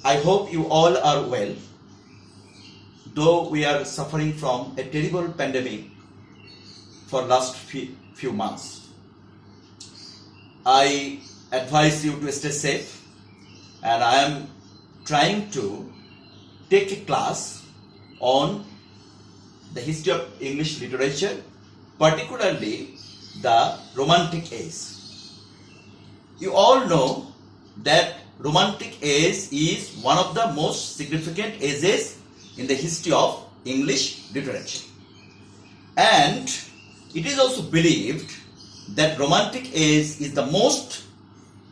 I hope you all are well, though we are suffering from a terrible pandemic for last few months. I advise you to stay safe, and I am trying to take a class on the history of English literature, particularly the Romantic age. You all know that Romantic age is one of the most significant ages in the history of English literature. And it is also believed that Romantic age is the most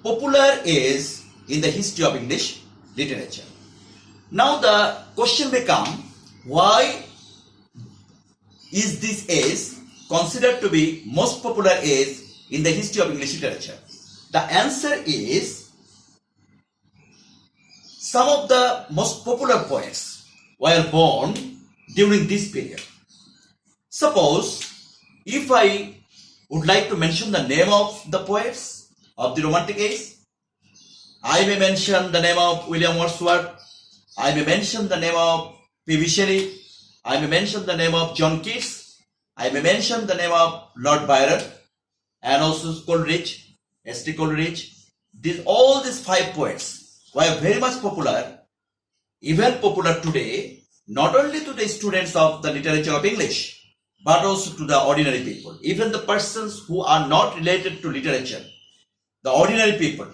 popular age in the history of English literature. Now the question may come, why is this age considered to be most popular age in the history of English literature? The answer is, some of the most popular poets were born during this period. Suppose if I would like to mention the name of the poets of the Romantic age, I may mention the name of William Wordsworth, I may mention the name of P.B. Shelley, I may mention the name of John Keats, I may mention the name of Lord Byron, and also Coleridge, S.T. Coleridge. All these five poets were very much popular, even popular today, not only to the students of the literature of English, but also to the ordinary people. Even the persons who are not related to literature, the ordinary people,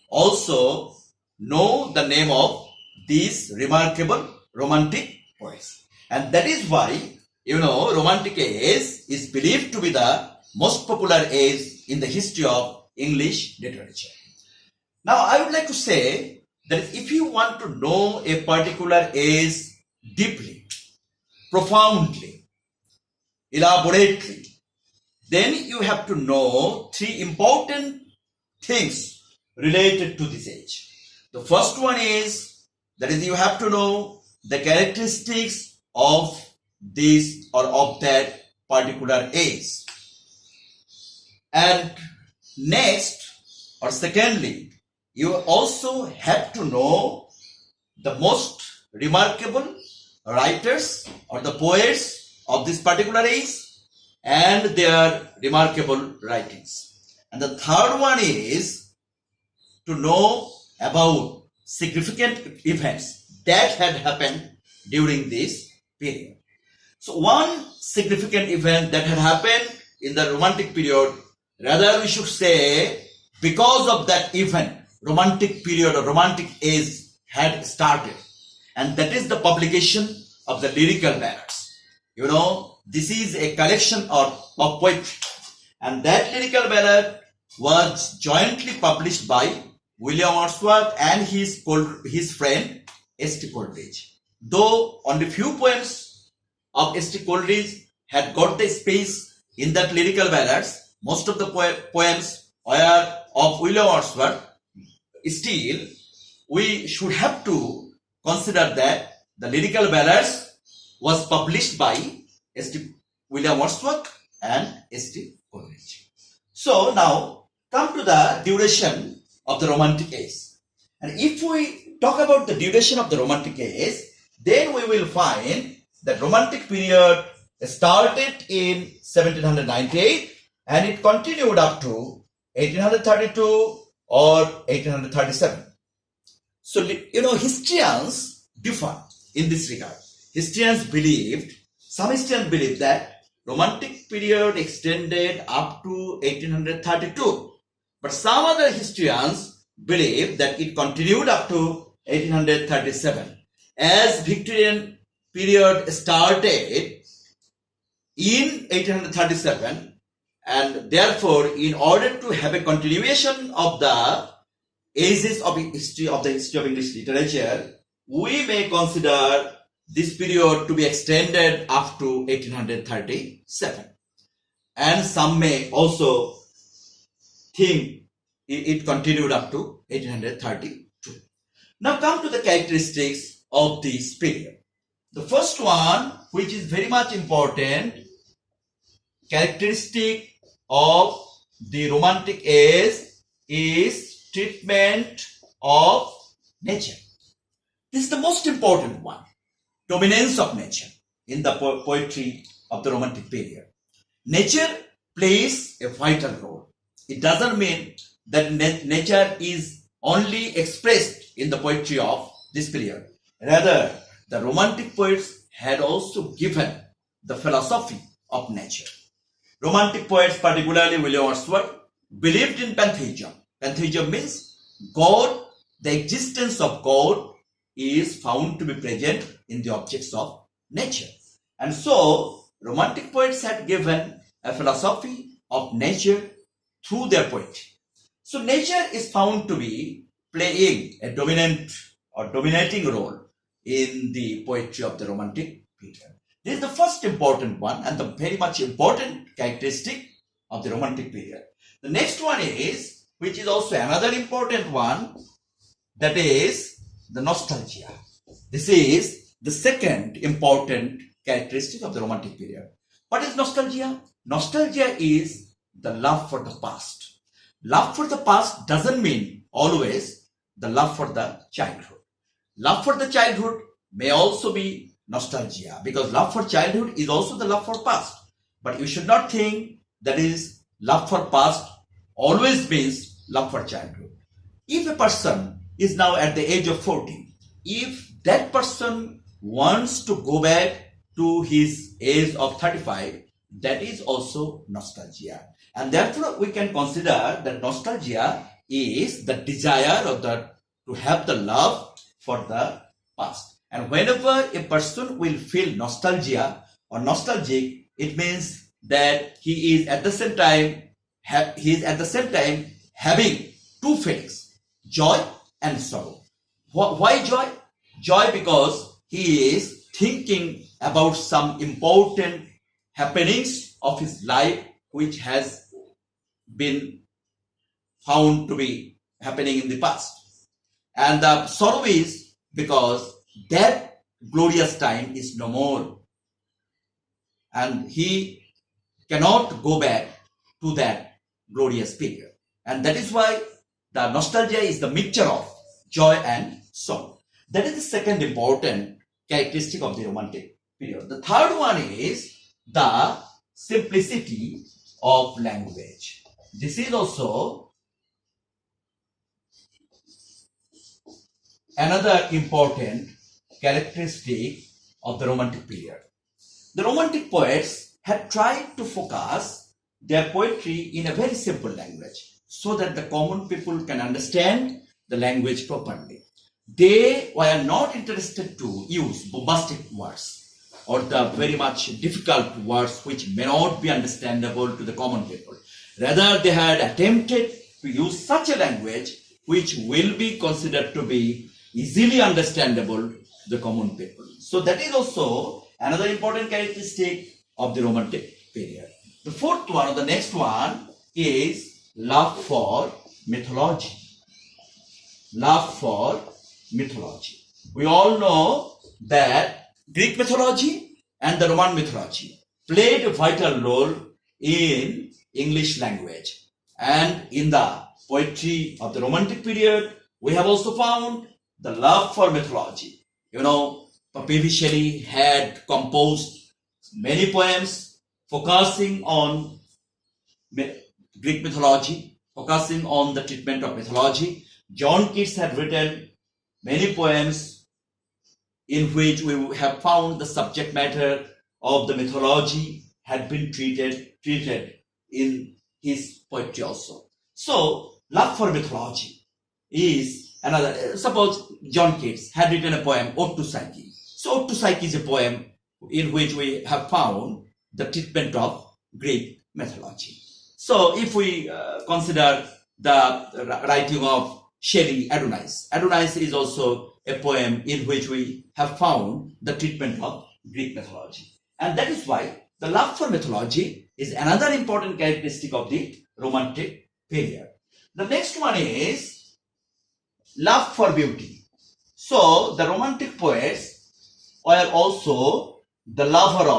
also know the name of these remarkable Romantic poets. And that is why, Romantic age is believed to be the most popular age in the history of English literature. Now, I would like to say that if you want to know a particular age deeply, profoundly, elaborately, then you have to know three important things related to this age. The first one is, that is, you have to know the characteristics of this or of that particular age. And next, or secondly, you also have to know the most remarkable writers or the poets of this particular age and their remarkable writings. And the third one is to know about significant events that had happened during this period. So one significant event that had happened in the Romantic period, rather we should say, because of that event, Romantic period or Romantic age had started, and that is the publication of the lyrical ballads. This is a collection of poetry, and that lyrical ballad was jointly published by William Wordsworth and his friend S.T. Coleridge. Though only few poems of S.T. Coleridge had got the space in that lyrical ballads, most of the poems were of William Wordsworth. Still, we should have to consider that the lyrical ballads was published by William Wordsworth and S.T. Coleridge. So now come to the duration of the Romantic age. And if we talk about the duration of the Romantic age, then we will find that Romantic period started in 1798 and it continued up to 1832 or 1837. So, historians differ in this regard. Some historians believed that Romantic period extended up to 1832. But some other historians believe that it continued up to 1837. As Victorian period started in 1837, and therefore, in order to have a continuation of the ages of the history of English literature, we may consider this period to be extended up to 1837. And some may also think it continued up to 1832. Now come to the characteristics of this period. The first one, which is very much important, characteristic of the Romantic age is treatment of nature. This is the most important one. Dominance of nature in the poetry of the Romantic period. Nature plays a vital role. It doesn't mean that nature is only expressed in the poetry of this period. Rather, the Romantic poets had also given the philosophy of nature. Romantic poets, particularly William Wordsworth, believed in pantheism. Pantheism means God, the existence of God is found to be present in the objects of nature. And so, Romantic poets had given a philosophy of nature through their poetry. So, nature is found to be playing a dominant or dominating role in the poetry of the Romantic period. This is the first important one and the very much important characteristic of the Romantic period. The next one is, which is also another important one, that is the nostalgia. This is the second important characteristic of the Romantic period. What is nostalgia? Nostalgia is the love for the past. Love for the past doesn't mean always the love for the childhood. Love for the childhood may also be nostalgia, because love for childhood is also the love for past. But you should not think that is love for past always means love for childhood. If a person is now at the age of 40, if that person wants to go back to his age of 35, that is also nostalgia. And therefore, we can consider that nostalgia is the desire or to have the love for the past. And whenever a person will feel nostalgia or nostalgic, it means that he is at the same time having two feelings, joy and sorrow. Why joy? Joy because he is thinking about some important happenings of his life which has been found to be happening in the past. And the sorrow is because that glorious time is no more. And he cannot go back to that glorious period. And that is why the nostalgia is the mixture of joy and sorrow. That is the second important characteristic of the Romantic period. The third one is the simplicity of language. This is also another important characteristic of the Romantic period. The Romantic poets had tried to focus their poetry in a very simple language so that the common people can understand the language properly. They were not interested to use bombastic words or the very much difficult words which may not be understandable to the common people. Rather, they had attempted to use such a language which will be considered to be easily understandable to the common people. So that is also another important characteristic of the Romantic period. The fourth one, or the next one, is love for mythology. Love for mythology. We all know that Greek mythology and the Roman mythology played a vital role in English language. And in the poetry of the Romantic period, we have also found the love for mythology. P.V. Shelley had composed many poems focusing on Greek mythology, focusing on the treatment of mythology. John Keats had written many poems in which we have found the subject matter of the mythology had been treated in his poetry also. So, love for mythology is another. Suppose John Keats had written a poem, Ode to Psyche. So, Ode to Psyche is a poem in which we have found the treatment of Greek mythology. So, if we consider the writing of Shelley, Adonais. Adonais is also a poem in which we have found the treatment of Greek mythology. And that is why the love for mythology is another important characteristic of the Romantic period. The next one is love for beauty. So the Romantic poets were also the lover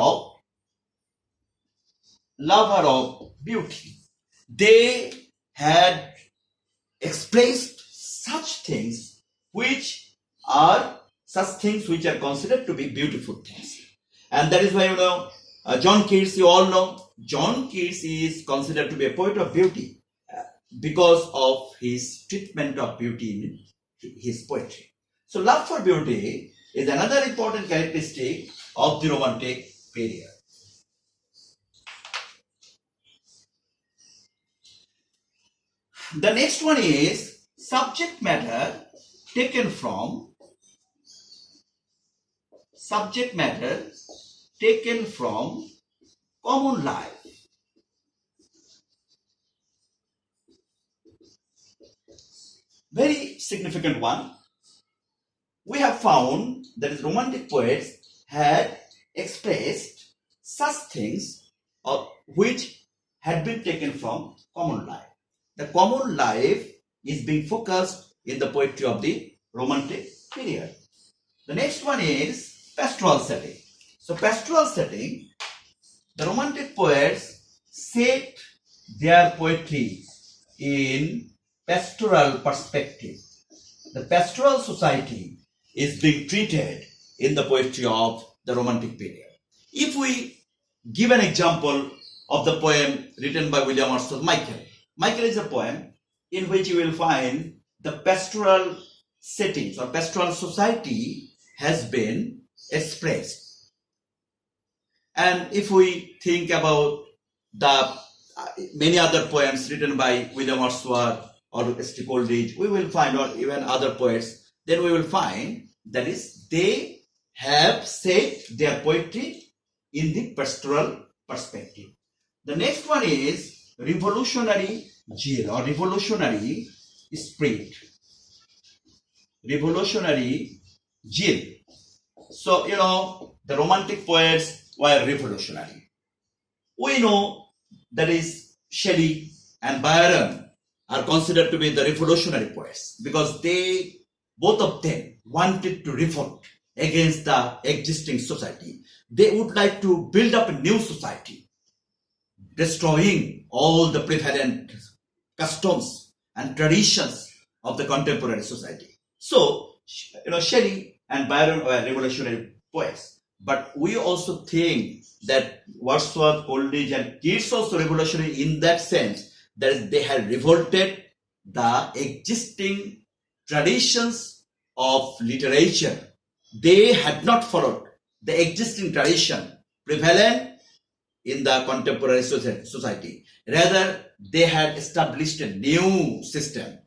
of beauty. They had expressed such things which are such things which are considered to be beautiful things. And that is why, John Keats, you all know, John Keats is considered to be a poet of beauty because of his treatment of beauty in his poetry. So love for beauty is another important characteristic of the Romantic period. The next one is subject matter taken from common life. Very significant one. We have found that Romantic poets had expressed such things which had been taken from common life. The common life is being focused in the poetry of the Romantic period. The next one is pastoral setting. So pastoral setting, the Romantic poets set their poetry in pastoral perspective. The pastoral society is being treated in the poetry of the Romantic period. If we give an example of the poem written by William Wordsworth, Michael. Michael is a poem in which you will find the pastoral settings or pastoral society has been expressed. And if we think about the many other poems written by William Wordsworth or St. Coleridge, we will find, or even other poets, then we will find that is they have set their poetry in the pastoral perspective. The next one is revolutionary zeal or revolutionary spirit. Revolutionary zeal. So, the Romantic poets were revolutionary. We know that is Shelley and Byron are considered to be the revolutionary poets because both of them wanted to revolt against the existing society. They would like to build up a new society, destroying all the prevalent customs and traditions of the contemporary society. So, Shelley and Byron were revolutionary poets. But we also think that Wordsworth, Coleridge, and Keats also revolutionary in that sense that they had revolted the existing traditions of literature. They had not followed the existing tradition prevalent in the contemporary society. Rather, they had established a new system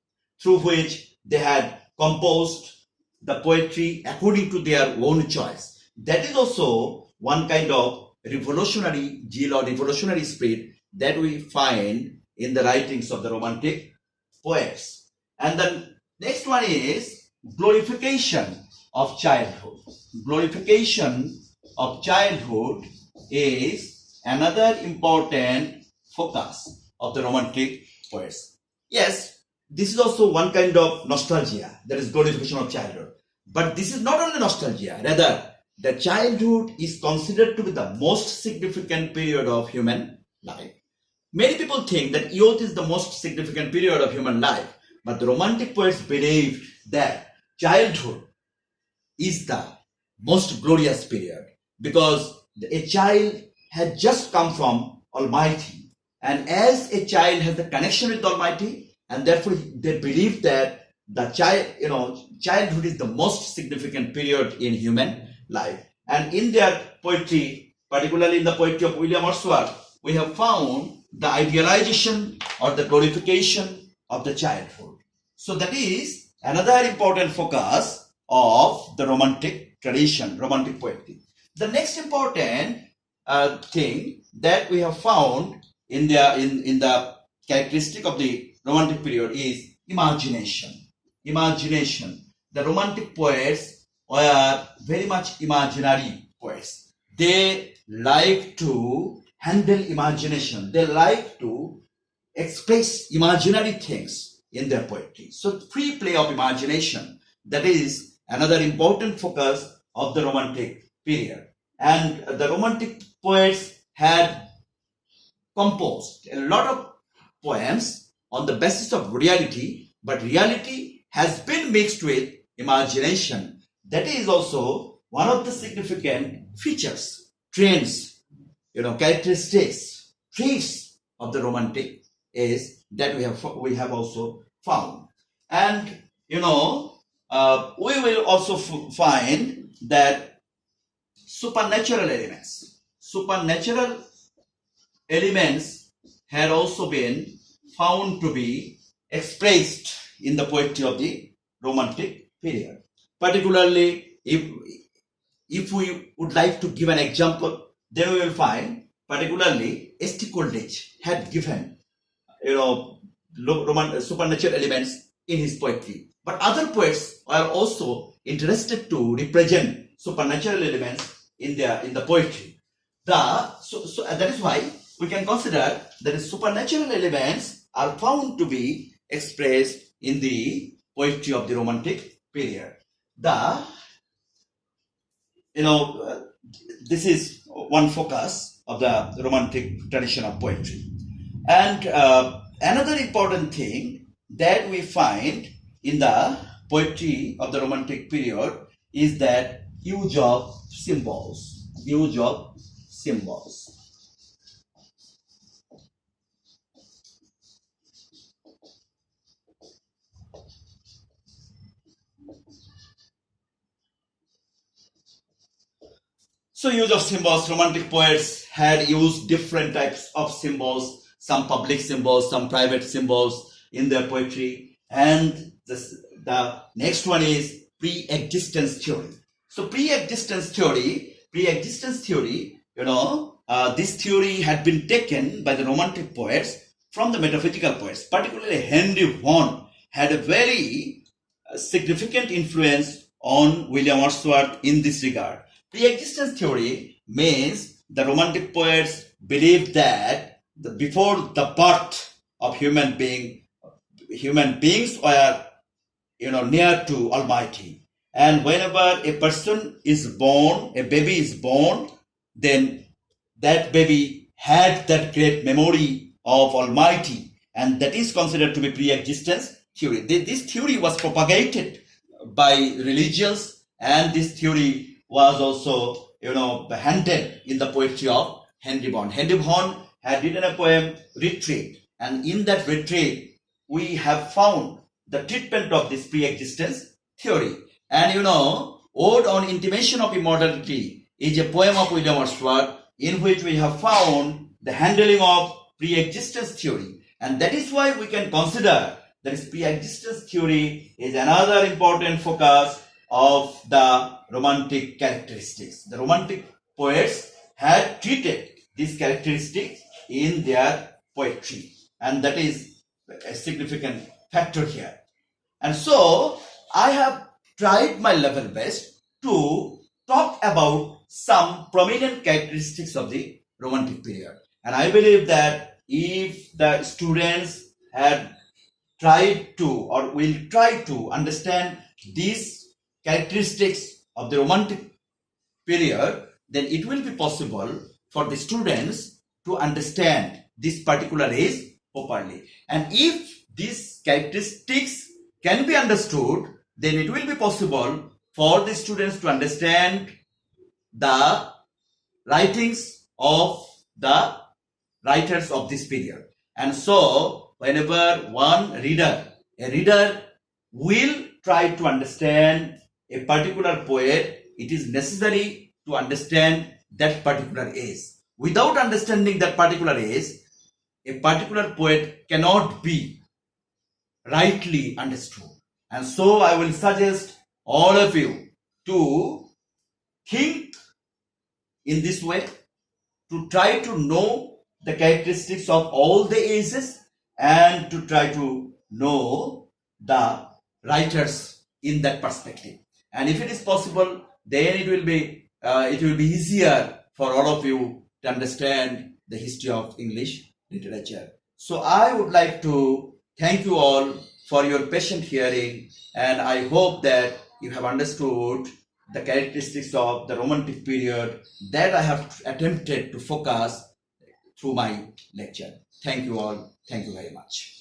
through which they had composed the poetry according to their own choice. That is also one kind of revolutionary zeal or revolutionary spirit that we find in the writings of the Romantic poets. And the next one is glorification of childhood. Glorification of childhood is another important focus of the Romantic poets. Yes, this is also one kind of nostalgia, that is glorification of childhood. But this is not only nostalgia, rather the childhood is considered to be the most significant period of human life. Many people think that youth is the most significant period of human life, but the Romantic poets believed that childhood is the most glorious period because a child had just come from Almighty, and as a child has the connection with Almighty, and therefore they believe that the childhood is the most significant period in human life. And in their poetry, particularly in the poetry of William Wordsworth, we have found the idealization or the glorification of the childhood. So that is another important focus of the Romantic tradition, Romantic poetry. The next important thing that we have found in the characteristic of the Romantic period is imagination. Imagination. The Romantic poets were very much imaginary poets. They like to handle imagination. They like to express imaginary things in their poetry. So free play of imagination, that is another important focus of the Romantic period. And the Romantic poets had composed a lot of poems on the basis of reality, but reality has been mixed with imagination. that is also one of the significant features, trends, characteristics, traits of the Romantic is that we have also found. And we will also find that supernatural elements had also been found to be expressed in the poetry of the Romantic period. Particularly, if we would like to give an example, then we will find particularly St. Coleridge had given supernatural elements in his poetry. But other poets are also interested to represent supernatural elements in the poetry. So that is why we can consider that the supernatural elements are found to be expressed in the poetry of the Romantic period. This is one focus of the Romantic tradition of poetry. And another important thing that we find in the poetry of the Romantic period is that use of symbols. So use of symbols, Romantic poets had used different types of symbols, some public symbols, some private symbols in their poetry. And the next one is pre-existence theory. So pre-existence theory, this theory had been taken by the Romantic poets from the metaphysical poets. Particularly Henry Vaughan had a very significant influence on William Wordsworth in this regard. Pre-existence theory means the Romantic poets believed that before the birth of human beings were near to Almighty. And whenever a person is born, a baby is born, then that baby had that great memory of Almighty, and that is considered to be pre-existence theory. This theory was propagated by religions, and this theory was also, handled in the poetry of Henry Vaughan. Henry Vaughan had written a poem, Retreat, and in that retreat, we have found the treatment of this pre-existence theory. And Ode on Intimation of Immortality is a poem of William Wordsworth in which we have found the handling of pre-existence theory. And that is why we can consider that pre-existence theory is another important focus of the Romantic characteristics. The Romantic poets had treated these characteristics in their poetry, and that is a significant factor here. And so I have tried my level best to talk about some prominent characteristics of the Romantic period. And I believe that if the students had tried to or will try to understand these characteristics of the Romantic period, then it will be possible for the students to understand this particular age properly. And if these characteristics can be understood, then it will be possible for the students to understand the writings of the writers of this period. And so whenever a reader will try to understand a particular poet, it is necessary to understand that particular age. Without understanding that particular age, a particular poet cannot be rightly understood. And so I will suggest all of you to think in this way, to try to know the characteristics of all the ages and to try to know the writers in that perspective. And if it is possible, then it will be easier for all of you to understand the history of English literature. So I would like to thank you all for your patient hearing, and I hope that you have understood the characteristics of the Romantic period that I have attempted to focus through my lecture. Thank you all. Thank you very much.